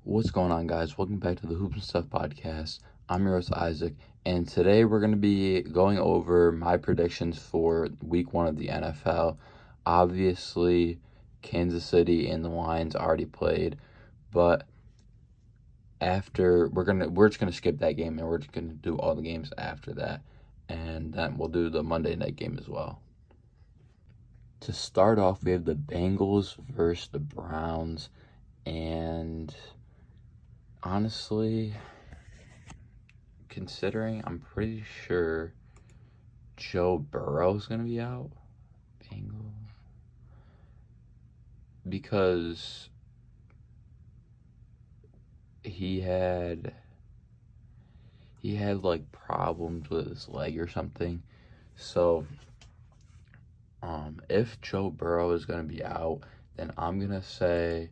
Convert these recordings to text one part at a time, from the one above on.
What's going on, guys? Welcome back to the Hoops and Stuff podcast. I'm your host, Isaac, and today we're going to be going over my predictions for week 1 of the NFL. Obviously, Kansas City and the Lions already played, but we're just gonna skip that game and we're just gonna do all the games after that, and then we'll do the Monday night game as well. To start off, we have the Bengals versus the Browns, and honestly, considering I'm pretty sure Joe Burrow's going to be out, Bengals, because he had like problems with his leg or something. So if Joe Burrow is going to be out, then I'm going to say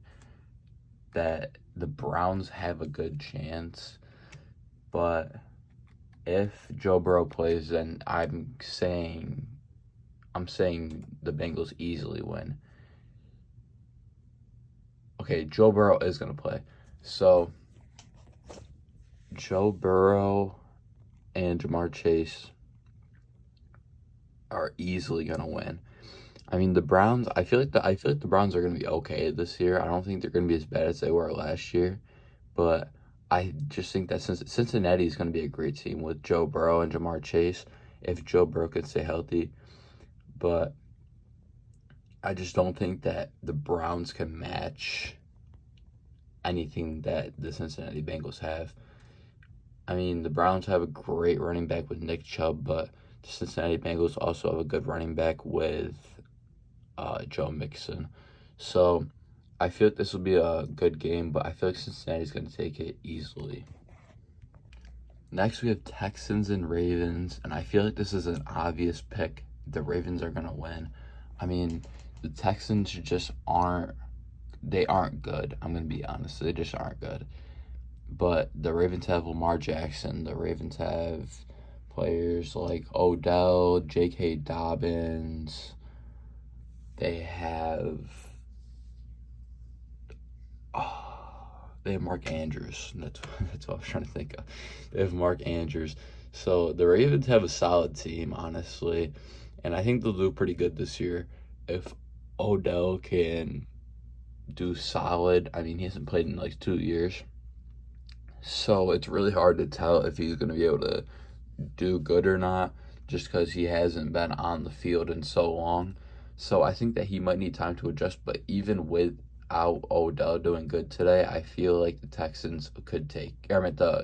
that the Browns have a good chance. But if Joe Burrow plays, then I'm saying the Bengals easily win. Okay, Joe Burrow is going to play. So Joe Burrow and Ja'Marr Chase are easily going to win. I mean, the Browns, I feel like the Browns are going to be okay this year. I don't think they're going to be as bad as they were last year, but I just think that Cincinnati is going to be a great team with Joe Burrow and Ja'Marr Chase if Joe Burrow can stay healthy. But I just don't think that the Browns can match anything that the Cincinnati Bengals have. I mean, the Browns have a great running back with Nick Chubb, but the Cincinnati Bengals also have a good running back with Joe Mixon. So I feel like this will be a good game, but I feel like Cincinnati's going to take it easily. Next, we have Texans and Ravens, and I feel like this is an obvious pick. The Ravens are going to win. I mean, the Texans just aren't good. I'm going to be honest. They just aren't good. But the Ravens have Lamar Jackson. The Ravens have players like Odell, J.K. Dobbins. They have Mark Andrews. That's what I was trying to think of. They have Mark Andrews. So the Ravens have a solid team, honestly. And I think they'll do pretty good this year if Odell can do solid. I mean, he hasn't played in like 2 years. So it's really hard to tell if he's going to be able to do good or not just because he hasn't been on the field in so long. So I think that he might need time to adjust. But even without Odell doing good today, I feel like the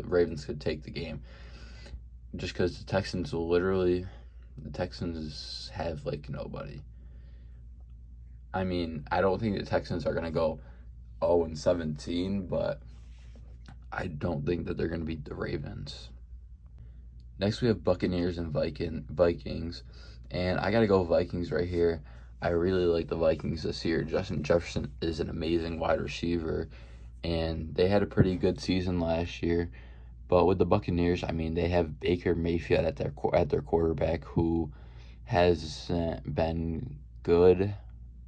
Ravens could take the game. Just because the Texans have like nobody. I mean, I don't think the Texans are going to go 0-17, but I don't think that they're going to beat the Ravens. Next, we have Buccaneers and Vikings, and I got to go Vikings right here. I really like the Vikings this year. Justin Jefferson is an amazing wide receiver, and they had a pretty good season last year. But with the Buccaneers, I mean, they have Baker Mayfield at their quarterback, who hasn't been good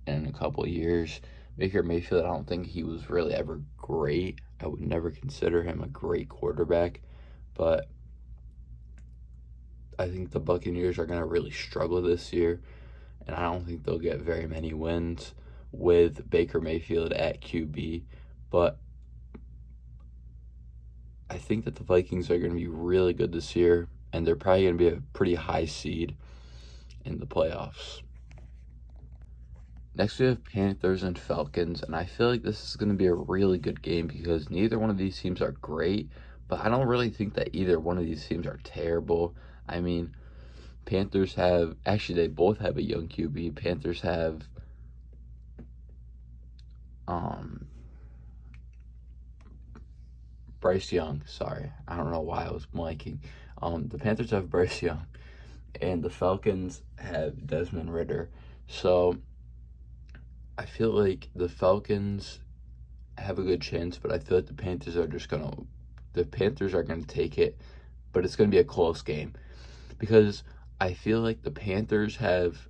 in a couple of years. Baker Mayfield, I don't think he was really ever great. I would never consider him a great quarterback, but I think the Buccaneers are going to really struggle this year, and I don't think they'll get very many wins with Baker Mayfield at QB, but I think that the Vikings are going to be really good this year, and they're probably going to be a pretty high seed in the playoffs. Next, we have Panthers and Falcons, and I feel like this is going to be a really good game because neither one of these teams are great, but I don't really think that either one of these teams are terrible. I mean, they both have a young QB. Panthers have Bryce Young. Sorry, I don't know why I was blanking. The Panthers have Bryce Young, and the Falcons have Desmond Ridder. So I feel like the Falcons have a good chance, but I feel like the Panthers are going to take it, but it's going to be a close game because I feel like the Panthers have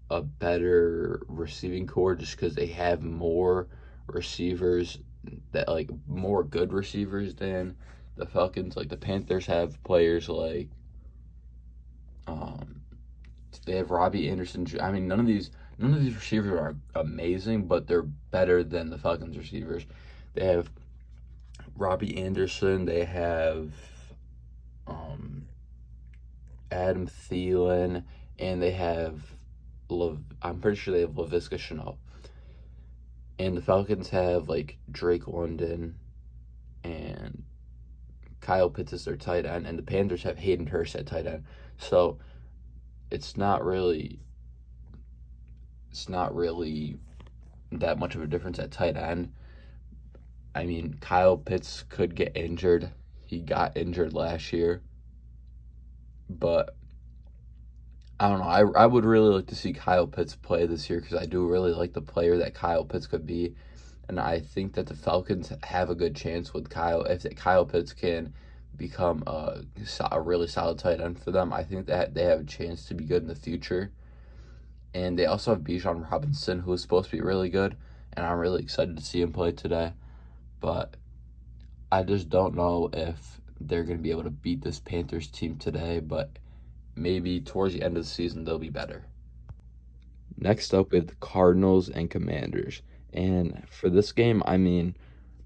a better receiving core just because they have more receivers that like more good receivers than the Falcons. Like the Panthers have players like um they have Robbie Anderson. I mean, none of these receivers are amazing, but they're better than the Falcons receivers. They have Robbie Anderson. They have um, Adam Thielen, and they have I'm pretty sure they have Laviska Shenault. And the Falcons have like Drake London and Kyle Pitts as their tight end, and the Panthers have Hayden Hurst at tight end. So it's not really that much of a difference at tight end. I mean, Kyle Pitts could get injured. He got injured last year, but I don't know. I would really like to see Kyle Pitts play this year because I do really like the player that Kyle Pitts could be, and I think that the Falcons have a good chance with Kyle if Kyle Pitts can become a really solid tight end for them. I think that they have a chance to be good in the future. And they also have Bijan Robinson, who is supposed to be really good, and I'm really excited to see him play today. But I just don't know if they're going to be able to beat this Panthers team today, but maybe towards the end of the season they'll be better. Next up, we have the Cardinals and Commanders. And for this game, I mean,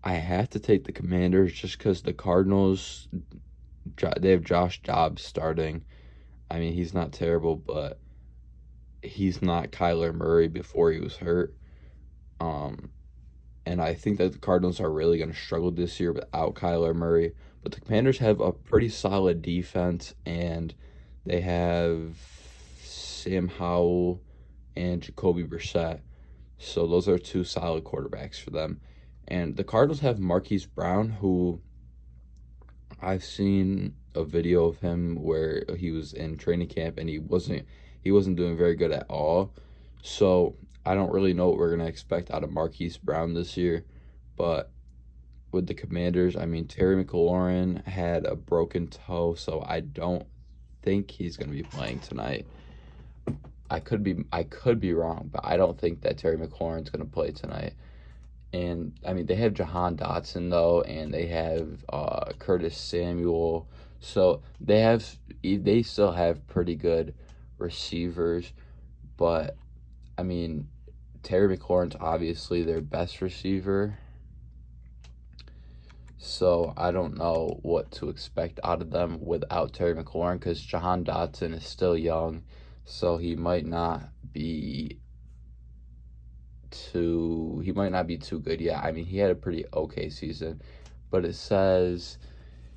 I have to take the Commanders just because the Cardinals, they have Josh Dobbs starting. I mean, he's not terrible, but he's not Kyler Murray before he was hurt. And I think that the Cardinals are really going to struggle this year without Kyler Murray. But the Commanders have a pretty solid defense, and they have Sam Howell and Jacoby Brissett. So those are two solid quarterbacks for them. And the Cardinals have Marquise Brown, who I've seen a video of him where he was in training camp and he wasn't doing very good at all. So I don't really know what we're going to expect out of Marquise Brown this year. But with the Commanders, I mean, Terry McLaurin had a broken toe, so I don't think he's going to be playing tonight. I could be wrong, but I don't think that Terry McLaurin's going to play tonight. And I mean, they have Jahan Dotson though, and they have Curtis Samuel. So they still have pretty good receivers, but I mean, Terry McLaurin's obviously their best receiver. So I don't know what to expect out of them without Terry McLaurin because Jahan Dotson is still young, so he might not be too good yet. I mean, he had a pretty okay season, but it says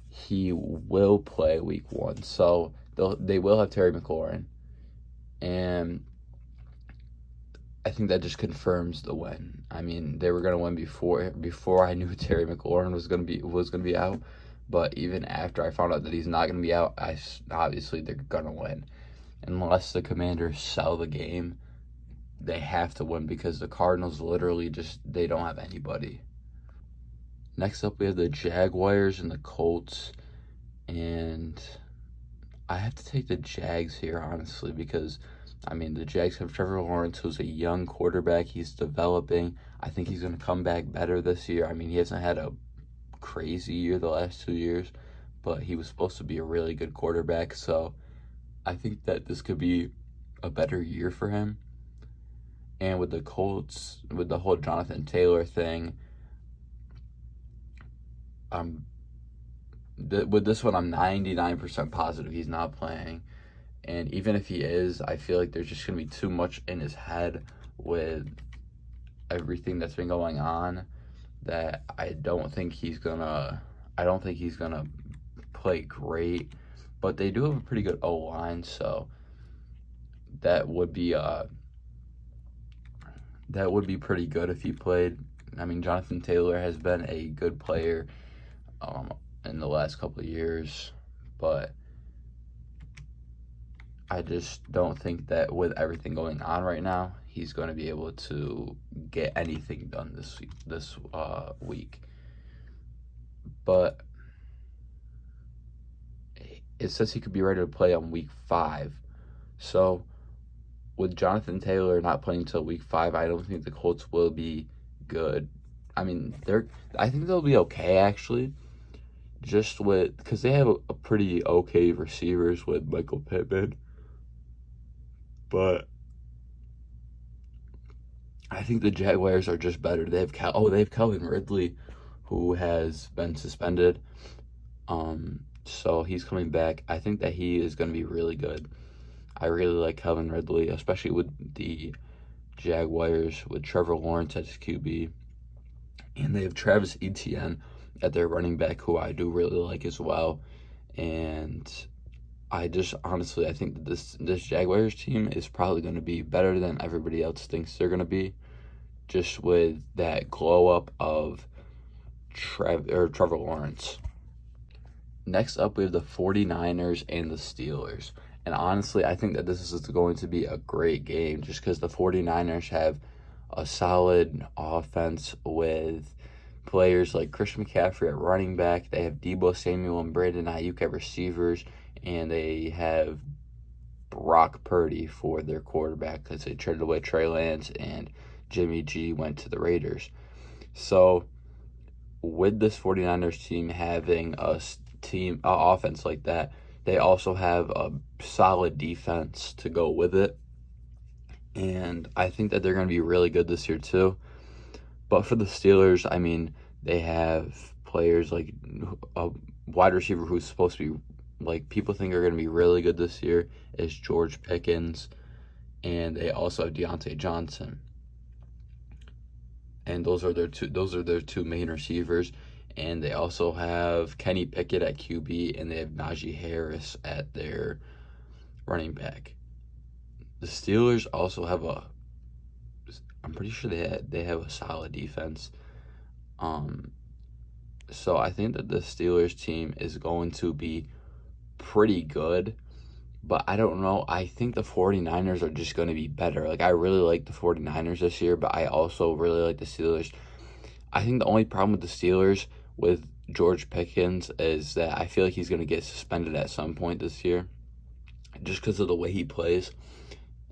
he will play week 1, so they will have Terry McLaurin, and I think that just confirms the win. I mean, they were gonna win before I knew Terry McLaurin was gonna be out, but even after I found out that he's not gonna be out, obviously they're gonna win, unless the Commanders sell the game. They have to win because the Cardinals literally they don't have anybody. Next up, we have the Jaguars and the Colts, and I have to take the Jags here, honestly, because, I mean, the Jags have Trevor Lawrence, who's a young quarterback. He's developing. I think he's going to come back better this year. I mean, he hasn't had a crazy year the last 2 years, but he was supposed to be a really good quarterback, so I think that this could be a better year for him. And with the Colts, with the whole Jonathan Taylor thing, with this one, I'm 99% positive he's not playing. And even if he is, I feel like there's just going to be too much in his head with everything that's been going on that I don't think he's going to play great. But they do have a pretty good O-line, so that would be pretty good if he played. I mean, Jonathan Taylor has been a good player in the last couple of years, but I just don't think that with everything going on right now, he's going to be able to get anything done this week. But it says he could be ready to play on week 5. So with Jonathan Taylor not playing until week 5, I don't think the Colts will be good I mean, I think they'll be okay actually. Just with because they have a pretty okay receivers with Michael Pittman, but I think the Jaguars are just better. They have Calvin Ridley, who has been suspended. So he's coming back. I think that he is going to be really good. I really like Calvin Ridley, especially with the Jaguars with Trevor Lawrence as QB, and they have Travis Etienne at their running back, who I do really like as well. And I just honestly, I think that this Jaguars team is probably going to be better than everybody else thinks they're going to be, just with that glow up of Trevor Lawrence. Next up, we have the 49ers and the Steelers. And honestly, I think that this is going to be a great game just because the 49ers have a solid offense with players like Christian McCaffrey at running back. They have Deebo Samuel and Brandon Ayuk at receivers. And they have Brock Purdy for their quarterback because they traded away Trey Lance and Jimmy G went to the Raiders. So with this 49ers team having a offense like that, they also have a solid defense to go with it. And I think that they're going to be really good this year too. But for the Steelers, I mean, they have players like a wide receiver who's supposed to be like people think are going to be really good this year is George Pickens, and they also have Deontay Johnson. And those are their two main receivers. And they also have Kenny Pickett at QB, and they have Najee Harris at their running back. The Steelers also have I'm pretty sure they have a solid defense. So I think that the Steelers team is going to be pretty good, but I don't know. I think the 49ers are just going to be better. Like, I really like the 49ers this year, but I also really like the Steelers. I think the only problem with the Steelers with George Pickens is that I feel like he's going to get suspended at some point this year just because of the way he plays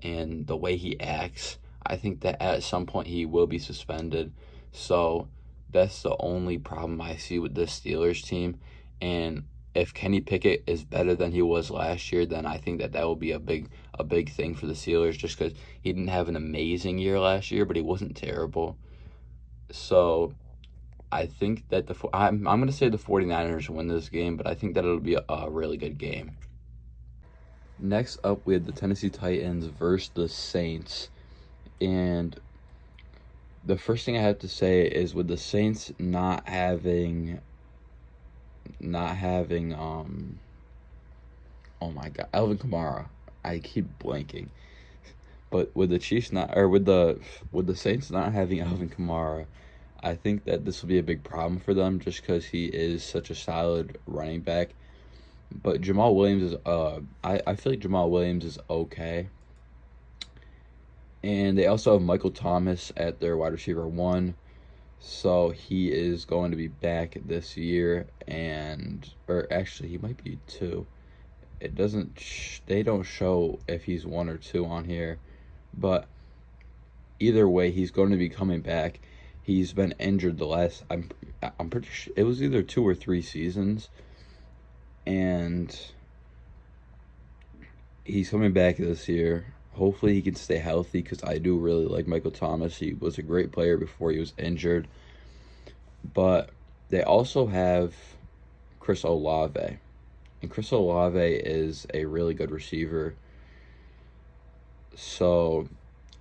and the way he acts. I think that at some point he will be suspended. So that's the only problem I see with this Steelers team. And if Kenny Pickett is better than he was last year, then I think that will be a big thing for the Steelers just because he didn't have an amazing year last year, but he wasn't terrible. So I think that I'm going to say the 49ers win this game, but I think that it'll be a really good game. Next up, we have the Tennessee Titans versus the Saints. And the first thing I have to say is with the Saints not having oh my god, Alvin Kamara. I keep blanking. But with the Chiefs with the Saints not having Alvin Kamara, I think that this will be a big problem for them just because he is such a solid running back. But Jamal Williams is I feel like Jamal Williams is okay. And they also have Michael Thomas at their wide receiver 1. So he is going to be back this year, or actually he might be 2. They don't show if he's 1 or 2 on here, but either way, he's going to be coming back. He's been injured I'm pretty sure it was either 2 or 3 seasons, and he's coming back this year. Hopefully he can stay healthy because I do really like Michael Thomas. He was a great player before he was injured. But they also have Chris Olave. And Chris Olave is a really good receiver. So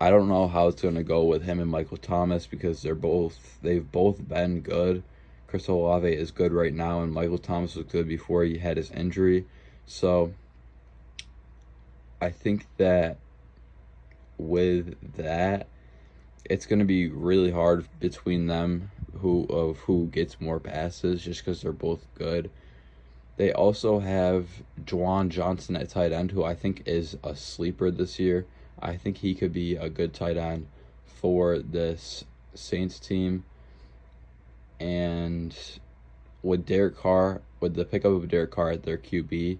I don't know how it's going to go with him and Michael Thomas because they've both been good. Chris Olave is good right now, and Michael Thomas was good before he had his injury. So I think that with that, it's going to be really hard between them who gets more passes just because they're both good. They also have Juwan Johnson at tight end, who I think is a sleeper this year. I think he could be a good tight end for this Saints team. And with the pickup of Derek Carr at their QB,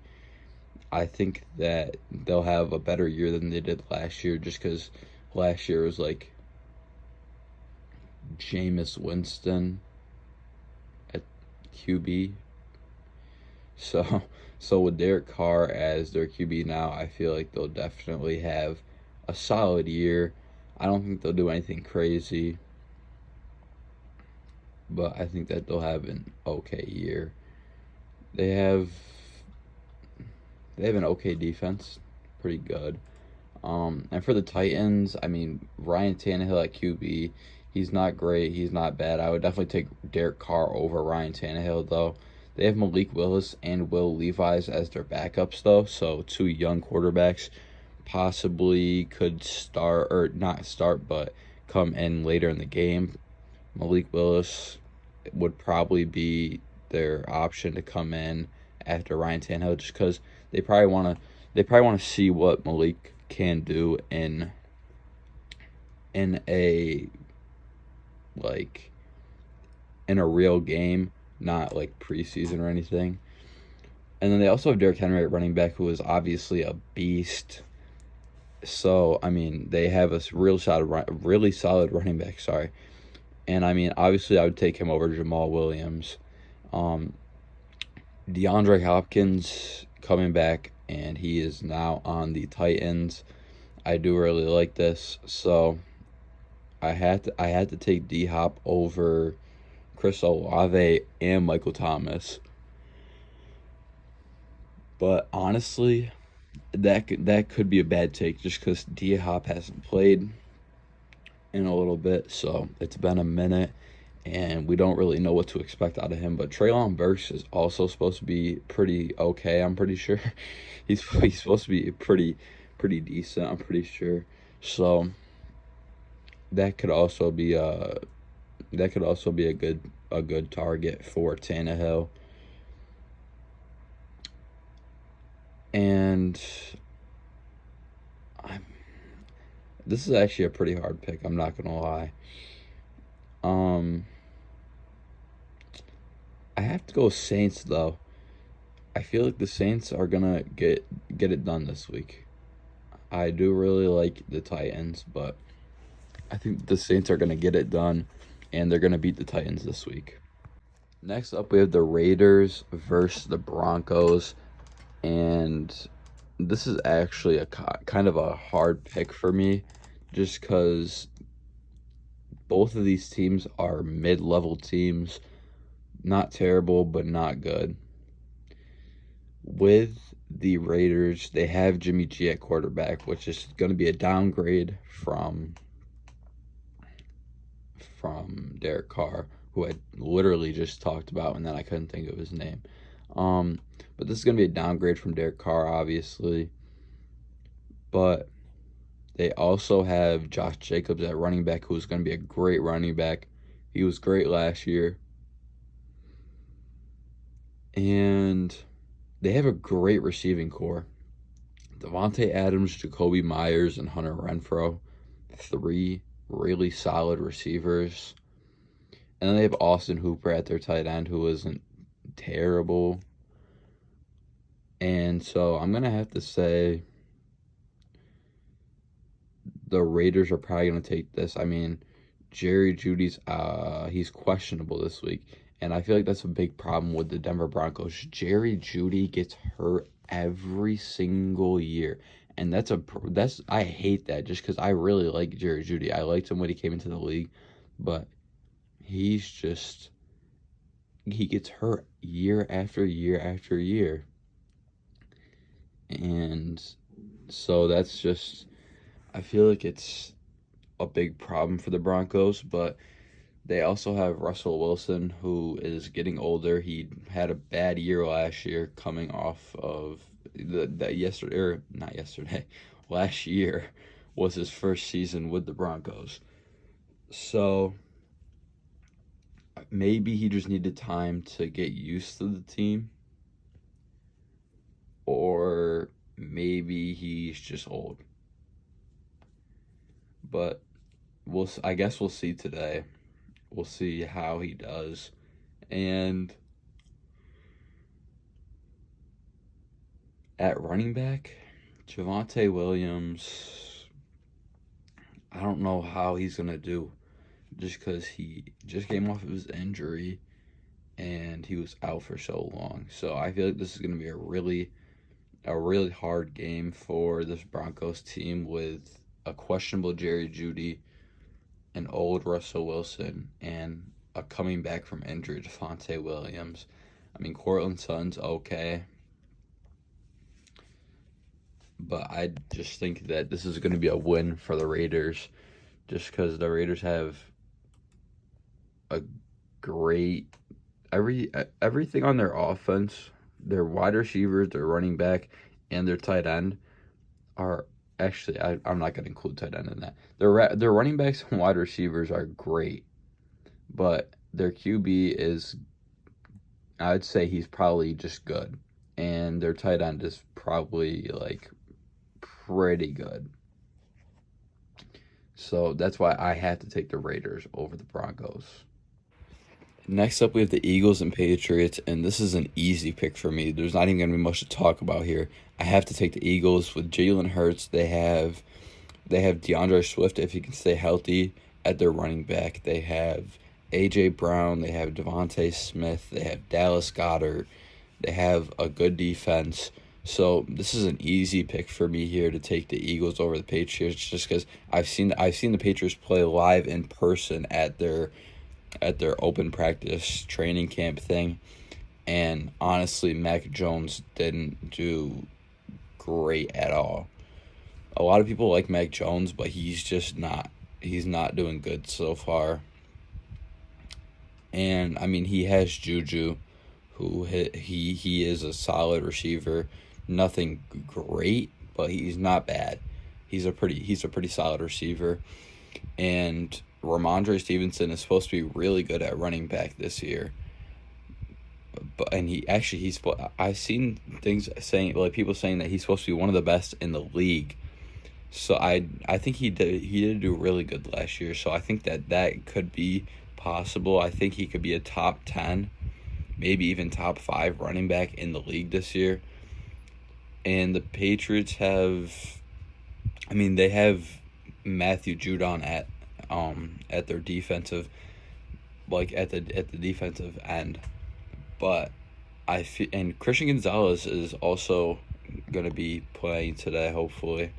I think that they'll have a better year than they did last year just because last year was like Jameis Winston at QB. So, so with Derek Carr as their QB now, I feel like they'll definitely have a solid year. I don't think they'll do anything crazy, but I think that they'll have an okay year. They have an okay defense, pretty good. And for the Titans, I mean, Ryan Tannehill at QB, he's not great, he's not bad. I would definitely take Derek Carr over Ryan Tannehill, though. They have Malik Willis and Will Levis as their backups, though, so two young quarterbacks possibly could start, or not start, but come in later in the game. Malik Willis would probably be their option to come in after Ryan Tannehill, just because they probably want to see what Malik can do in a like in a real game, not like preseason or anything. And then they also have Derrick Henry at running back, who is obviously a beast. So I mean, they have a really solid running back. Sorry, and I mean, obviously, I would take him over Jamal Williams. DeAndre Hopkins coming back, and he is now on the Titans. I do really like this, so I had to take D Hop over Chris Olave and Michael Thomas. But honestly, that could be a bad take just because D Hop hasn't played in a little bit, so it's been a minute, and we don't really know what to expect out of him. But Treylon Burks is also supposed to be pretty okay. I'm pretty sure he's supposed to be pretty decent. I'm pretty sure. So that could also be a good target for Tannehill. And this is actually a pretty hard pick. I'm not gonna lie. I have to go Saints though. I feel like the Saints are gonna get it done this week. I do really like the Titans, but I think the Saints are gonna get it done, and they're gonna beat the Titans this week. Next up, we have the Raiders versus the Broncos, and this is actually a kind of a hard pick for me, just because both of these teams are mid-level teams. Not terrible, but not good. With the Raiders, they have Jimmy G at quarterback, which is going to be a downgrade from Derek Carr, who I literally just talked about, and then I couldn't think of his name. But this is going to be a downgrade from Derek Carr, obviously. But they also have Josh Jacobs at running back, who's going to be a great running back. He was great last year. And they have a great receiving core. Davante Adams, Jacoby Myers, and Hunter Renfrow. 3 really solid receivers. And then they have Austin Hooper at their tight end, who isn't terrible. And so I'm going to have to say the Raiders are probably going to take this. I mean, Jerry Jeudy's he's questionable this week. And I feel like that's a big problem with the Denver Broncos. Jerry Jeudy gets hurt every single year. And I hate that just because I really like Jerry Jeudy. I liked him when he came into the league. But he gets hurt year after year after year. And so that's just, I feel like it's a big problem for the Broncos, but they also have Russell Wilson, who is getting older. He had a bad year last year, coming off of last year was his first season with the Broncos. So maybe he just needed time to get used to the team, or maybe he's just old. But I guess we'll see today. We'll see how he does. And at running back, Javonte Williams, I don't know how he's going to do. just because he just came off of his injury and he was out for so long. So I feel like this is going to be a really hard game for this Broncos team with a questionable Jerry Jeudy, an old Russell Wilson, and a coming back from injury Javonte Williams. I mean, Cortland Sutton's okay, but I just think that this is going to be a win for the Raiders just because the Raiders have a great everything on their offense, their wide receivers, their running back, and their tight end are actually I'm not going to include tight end in that. Their running backs and wide receivers are great, but their QB is, I'd say he's probably just good, and their tight end is probably like pretty good. So that's why I had to take the Raiders over the Broncos. Next up, we have the Eagles and Patriots, and this is an easy pick for me. There's not even going to be much to talk about here. I have to take the Eagles with Jalen Hurts. They have DeAndre Swift if he can stay healthy at their running back. They have A.J. Brown. They have Devontae Smith. They have Dallas Goedert. They have a good defense. So this is an easy pick for me here to take the Eagles over the Patriots, just because I've seen the Patriots play live in person at their open practice training camp thing, and honestly, Mac Jones didn't do great at all. A lot of people like Mac Jones, but he's not doing good so far. And I mean, he has Juju, who he is a solid receiver. Nothing great, but he's not bad. He's a pretty solid receiver. And Ramondre Stevenson is supposed to be really good at running back this year. I've seen things saying, like, people saying that he's supposed to be one of the best in the league. So I think he did do really good last year. So I think that could be possible. I think he could be a top 10, maybe even top 5 running back in the league this year. And the Patriots they have Matthew Judon at their defensive, like at the defensive end, but and Christian Gonzalez is also gonna be playing today, hopefully,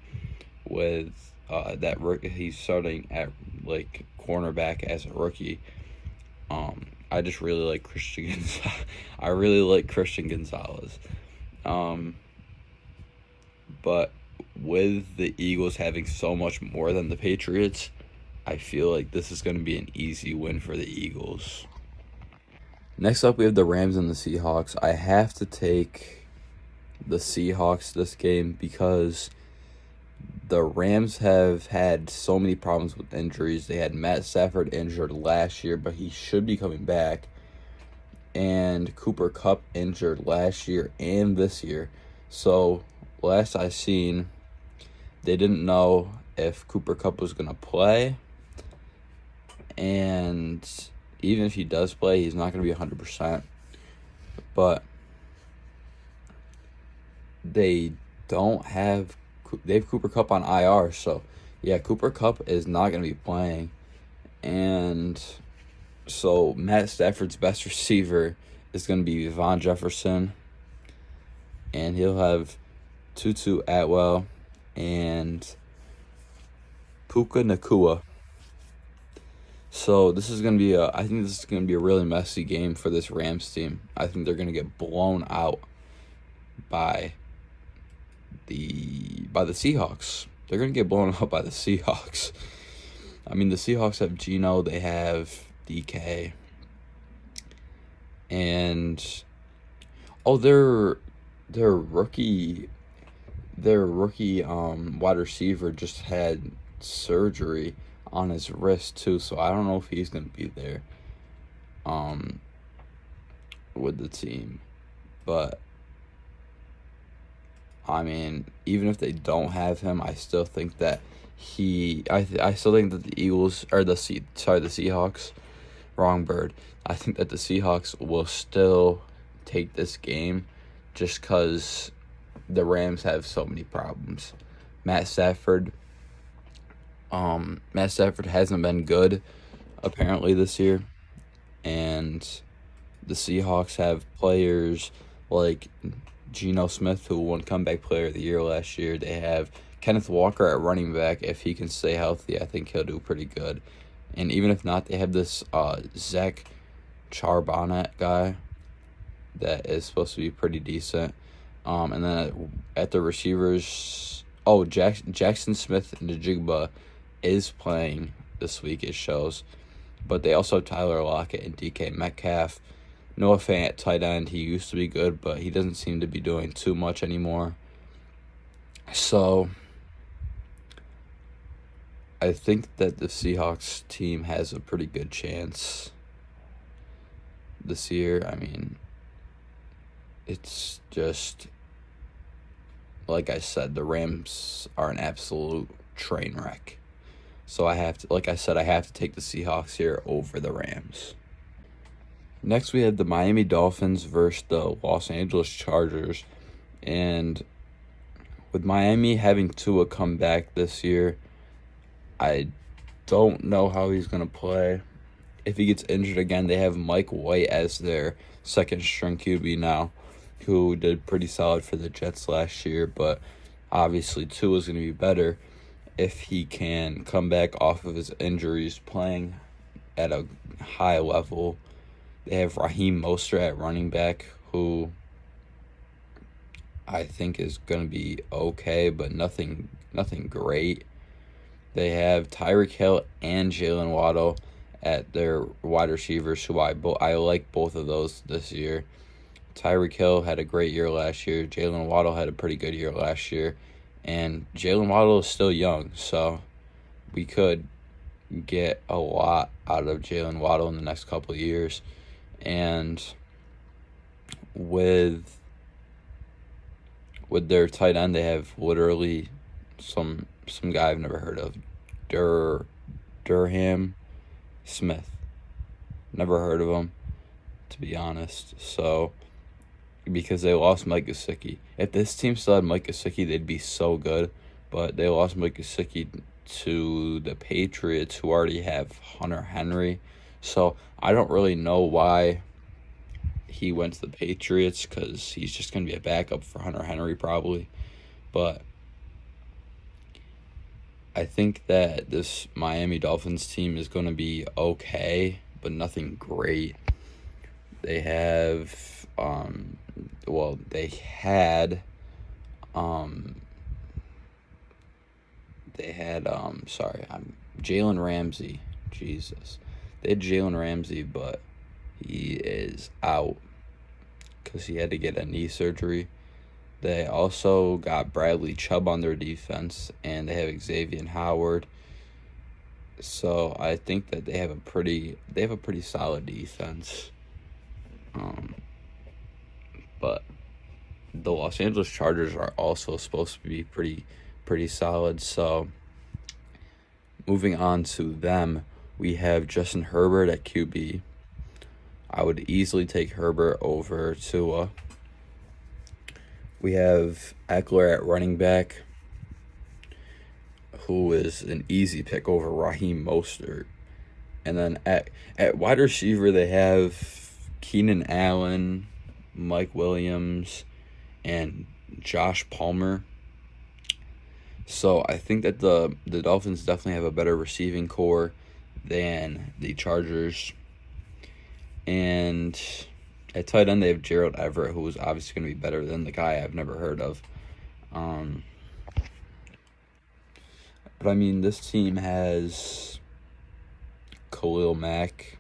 with that rookie. He's starting at like cornerback as a rookie. I just really like Christian Gonzalez. I really like Christian Gonzalez. But with the Eagles having so much more than the Patriots, I feel like this is going to be an easy win for the Eagles. Next up, we have the Rams and the Seahawks. I have to take the Seahawks this game because the Rams have had so many problems with injuries. They had Matt Stafford injured last year, but he should be coming back. And Cooper Kupp injured last year and this year. So last I seen, they didn't know if Cooper Kupp was going to play. And even if he does play, he's not going to be 100%. But they have Cooper Kupp on IR. So, yeah, Cooper Kupp is not going to be playing. And so Matt Stafford's best receiver is going to be Van Jefferson. And he'll have Tutu Atwell and Puka Nacua. So this is going to be I think this is going to be a really messy game for this Rams team. I think they're going to get blown out by the Seahawks. They're going to get blown out by the Seahawks. I mean, the Seahawks have Geno, they have DK, and their rookie wide receiver just had surgery on his wrist too, so I don't know if he's gonna be there with the team. But I mean, even if they don't have him, I still think that I still think that the Eagles or the Seahawks, wrong bird. I think that the Seahawks will still take this game just because the Rams have so many problems. Matt Stafford hasn't been good apparently this year, and the Seahawks have players like Geno Smith, who won Comeback Player of the Year last year. They have Kenneth Walker at running back. If he can stay healthy, I think he'll do pretty good. And even if not, they have this Zach Charbonnet guy that is supposed to be pretty decent. And then at the receivers, Jackson Smith-Njigba is playing this week, it shows. But they also have Tyler Lockett and DK Metcalf. Noah Fant at tight end. He used to be good, but he doesn't seem to be doing too much anymore. So I think that the Seahawks team has a pretty good chance this year. I mean, it's just, like I said, the Rams are an absolute train wreck. So I have to take the Seahawks here over the Rams. Next, we have the Miami Dolphins versus the Los Angeles Chargers. And with Miami having Tua come back this year, I don't know how he's going to play. If he gets injured again, they have Mike White as their second-string QB now, who did pretty solid for the Jets last year. But obviously, Tua is going to be better if he can come back off of his injuries playing at a high level. They have Raheem Mostert at running back, who I think is going to be okay, but nothing great. They have Tyreek Hill and Jalen Waddle at their wide receivers, who I like both of those this year. Tyreek Hill had a great year last year. Jalen Waddle had a pretty good year last year. And Jalen Waddle is still young, so we could get a lot out of Jalen Waddle in the next couple of years. And with their tight end, they have literally some guy I've never heard of, Durham Smith. Never heard of him, to be honest. So, because they lost Mike Gesicki. If this team still had Mike Gesicki, they'd be so good. But they lost Mike Gesicki to the Patriots, who already have Hunter Henry. So I don't really know why he went to the Patriots, because he's just going to be a backup for Hunter Henry probably. But I think that this Miami Dolphins team is going to be okay, but nothing great. They have, Jalen Ramsey. Jesus. They had Jalen Ramsey, but he is out because he had to get a knee surgery. They also got Bradley Chubb on their defense, and they have Xavier Howard. So I think that they have a pretty solid defense. But the Los Angeles Chargers are also supposed to be pretty solid. So moving on to them, we have Justin Herbert at QB. I would easily take Herbert over Tua. We have Eckler at running back, who is an easy pick over Raheem Mostert. And then at wide receiver, they have Keenan Allen, Mike Williams, and Josh Palmer. So I think that the Dolphins definitely have a better receiving core than the Chargers. And at tight end, they have Gerald Everett, who is obviously going to be better than the guy I've never heard of. But I mean, this team has Khalil Mack.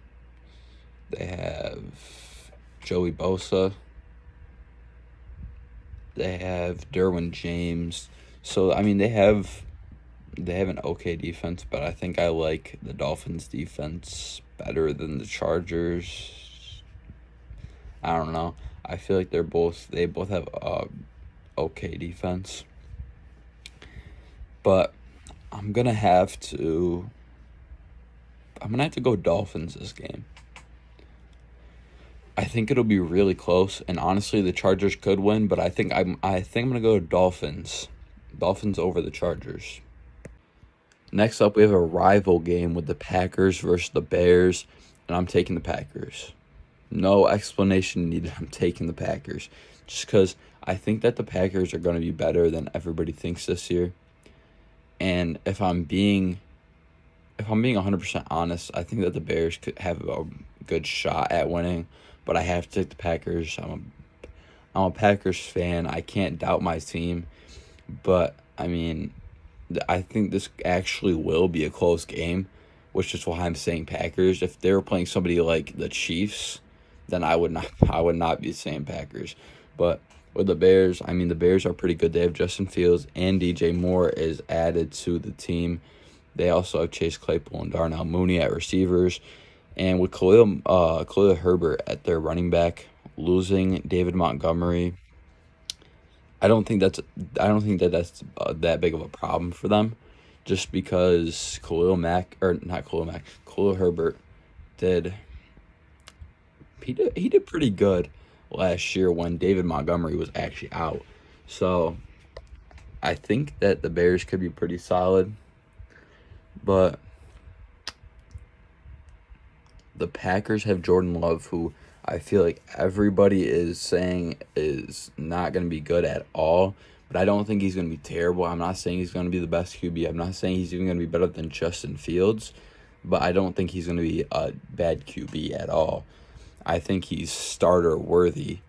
They have Joey Bosa. They have Derwin James. So I mean, they have an okay defense, but I think I like the Dolphins' defense better than the Chargers. I don't know. I feel like they both have okay defense. But I'm gonna have to go Dolphins this game. I think it'll be really close, and honestly, the Chargers could win, but I think I'm gonna go Dolphins. Dolphins over the Chargers. Next up, we have a rival game with the Packers versus the Bears, and I'm taking the Packers. No explanation needed. I'm taking the Packers just because I think that the Packers are going to be better than everybody thinks this year. And if I'm being 100% honest, I think that the Bears could have a good shot at winning, but I have to take the Packers. I'm a Packers fan. I can't doubt my team, but I mean, I think this actually will be a close game, which is why I'm saying Packers. If they were playing somebody like the Chiefs, then I would not be saying Packers. But with the Bears, I mean, the Bears are pretty good. They have Justin Fields and DJ Moore is added to the team. They also have Chase Claypool and Darnell Mooney at receivers. And with Khalil Herbert at their running back, losing David Montgomery, I don't think that's that big of a problem for them, just because Khalil Herbert did he did pretty good last year when David Montgomery was actually out. So I think that the Bears could be pretty solid, but the Packers have Jordan Love, who I feel like everybody is saying is not going to be good at all, but I don't think he's going to be terrible. I'm not saying he's going to be the best QB. I'm not saying he's even going to be better than Justin Fields, but I don't think he's going to be a bad QB at all. I think he's starter worthy.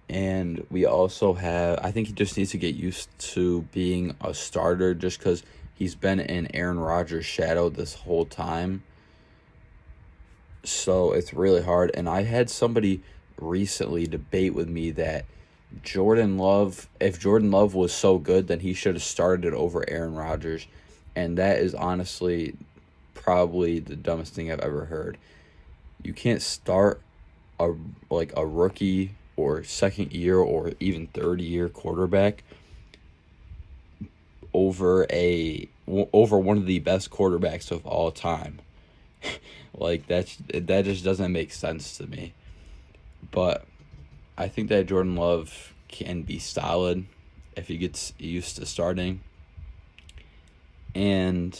And we also have, I think he just needs to get used to being a starter just because he's been in Aaron Rodgers' shadow this whole time. So it's really hard. And I had somebody recently debate with me that if Jordan Love was so good, then he should have started over Aaron Rodgers. And that is honestly probably the dumbest thing I've ever heard. You can't start a rookie or second year or even third year quarterback over one of the best quarterbacks of all time. That just doesn't make sense to me. But I think that Jordan Love can be solid if he gets used to starting. And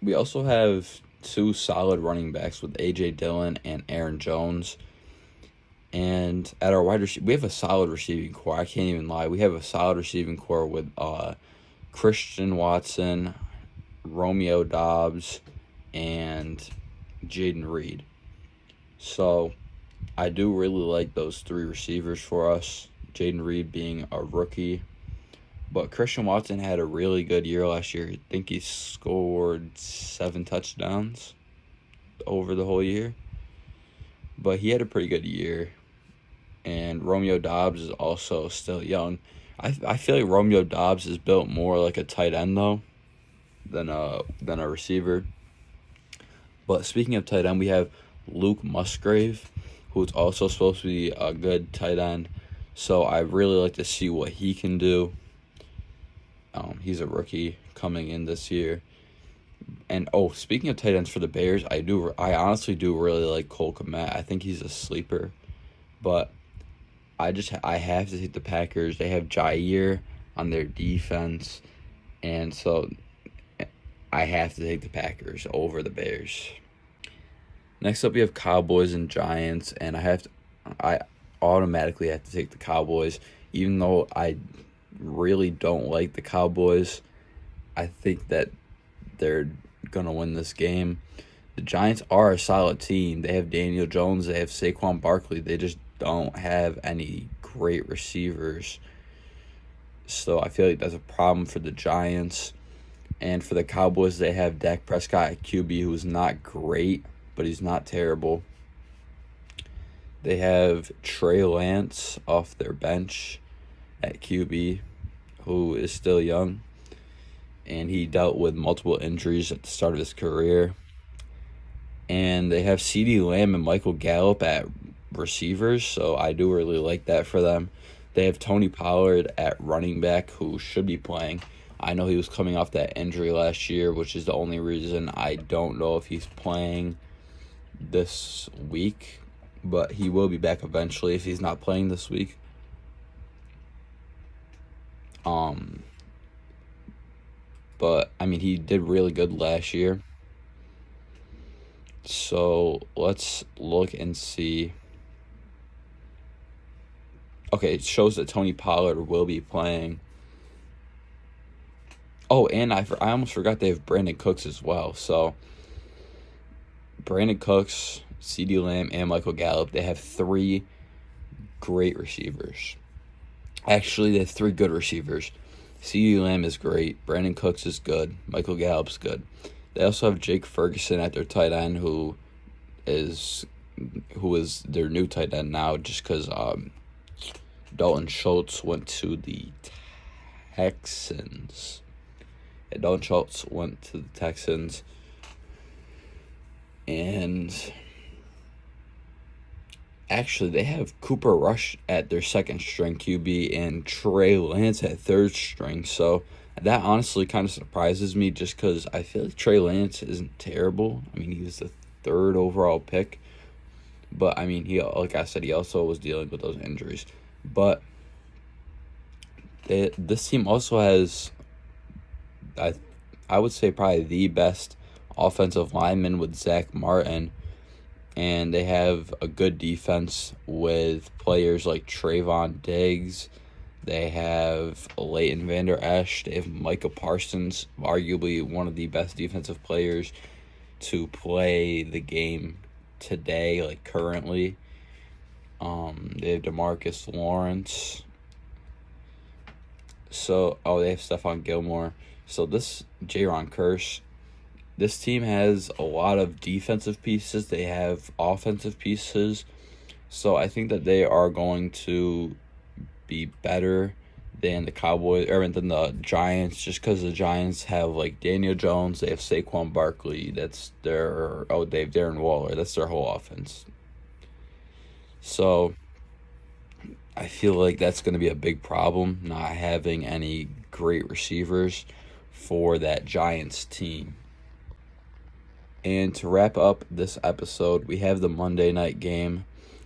we also have two solid running backs with A.J. Dillon and Aaron Jones. And at our wide receiver, we have a solid receiving core. I can't even lie. We have a solid receiving core with Christian Watson, Romeo Doubs, and Jaden Reed. So I do really like those three receivers for us, Jaden Reed being a rookie. But Christian Watson had a really good year last year. I think he scored 7 touchdowns over the whole year. But he had a pretty good year. And Romeo Doubs is also still young. I feel like Romeo Doubs is built more like a tight end, though, than a receiver. But speaking of tight end, we have Luke Musgrave, who's also supposed to be a good tight end. So I really like to see what he can do. He's a rookie coming in this year. And speaking of tight ends for the Bears, I honestly do really like Cole Kmet. I think he's a sleeper, but I have to take the Packers. They have Jair on their defense, and so I have to take the Packers over the Bears. Next up, we have Cowboys and Giants, and I automatically have to take the Cowboys, even though I really don't like the Cowboys. I think that they're going to win this game. The Giants are a solid team. They have Daniel Jones. They have Saquon Barkley. They just don't have any great receivers. So I feel like that's a problem for the Giants. And for the Cowboys, they have Dak Prescott at QB, who's not great, but he's not terrible. They have Trey Lance off their bench at QB, who is still young, and he dealt with multiple injuries at the start of his career. And they have CeeDee Lamb and Michael Gallup at receivers, so I do really like that for them. They have Tony Pollard at running back, who should be playing. I know he was coming off that injury last year, which is the only reason I don't know if he's playing this week, but he will be back eventually if he's not playing this week. But, I mean, he did really good last year. So, let's look and see. Okay, it shows that Tony Pollard will be playing. Oh, and I almost forgot they have Brandon Cooks as well. So, Brandon Cooks, CeeDee Lamb, and Michael Gallup, they have 3 great receivers. Actually, they have 3 good receivers. CeeDee Lamb is great. Brandon Cooks is good. Michael Gallup's good. They also have Jake Ferguson at their tight end, who is their new tight end now, just because Dalton Schultz went to the Texans. Yeah, Dalton Schultz went to the Texans. And actually, they have Cooper Rush at their second string QB and Trey Lance at third string. So that honestly kind of surprises me, just because I feel like Trey Lance isn't terrible. I mean, he was the 3rd overall pick. But, I mean, like I said, he also was dealing with those injuries. But this team also has, I would say, probably the best offensive lineman with Zach Martin. And they have a good defense with players like Trayvon Diggs. They have Leighton Vander Esch. They have Micah Parsons, arguably one of the best defensive players to play the game today, like currently. They have DeMarcus Lawrence. So, they have Stephon Gilmore. So this Jaron Kearse. This team has a lot of defensive pieces. They have offensive pieces. So I think that they are going to be better than the Cowboys, or than the Giants, just because the Giants have, like, Daniel Jones. They have Saquon Barkley. They have Darren Waller. That's their whole offense. So I feel like that's going to be a big problem, not having any great receivers for that Giants team. And to wrap up this episode, we have the Monday night game,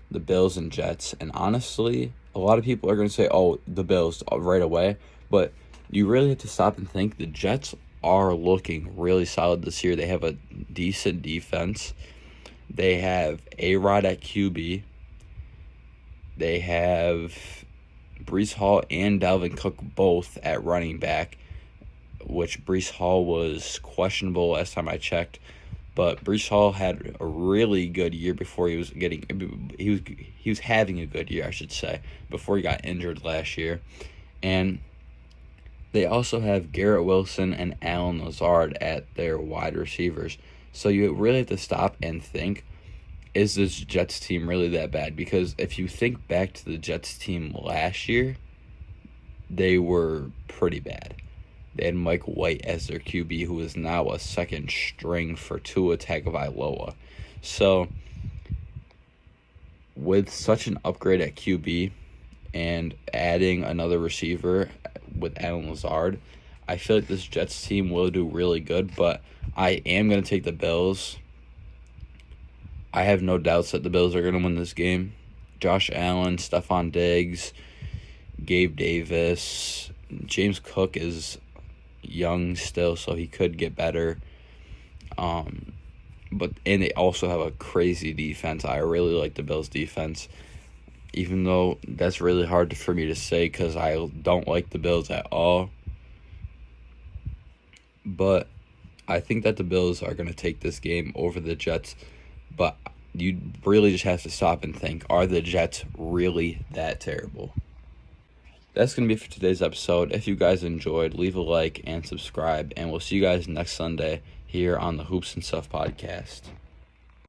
the Bills and Jets. And honestly, a lot of people are going to say, oh, the Bills right away. But you really have to stop and think. The Jets are looking really solid this year. They have a decent defense. They have A-Rod at QB. They have Breece Hall and Dalvin Cook both at running back, which Breece Hall was questionable last time I checked. But Breece Hall had a really good year before he was having a good year, I should say, before he got injured last year. And they also have Garrett Wilson and Allen Lazard at their wide receivers. So you really have to stop and think, is this Jets team really that bad? Because if you think back to the Jets team last year, they were pretty bad. They had Mike White as their QB, who is now a second string for Tua Tagovailoa. So, with such an upgrade at QB and adding another receiver with Allen Lazard, I feel like this Jets team will do really good, but I am going to take the Bills. I have no doubts that the Bills are going to win this game. Josh Allen, Stephon Diggs, Gabe Davis, James Cook is young still, so he could get better. And they also have a crazy defense. I really like the Bills' defense, even though that's really hard for me to say because I don't like the Bills at all. But I think that the Bills are going to take this game over the Jets. But you really just have to stop and think, are the Jets really that terrible? That's going to be it for today's episode. If you guys enjoyed, leave a like and subscribe. And we'll see you guys next Sunday here on the Hoops and Stuff podcast.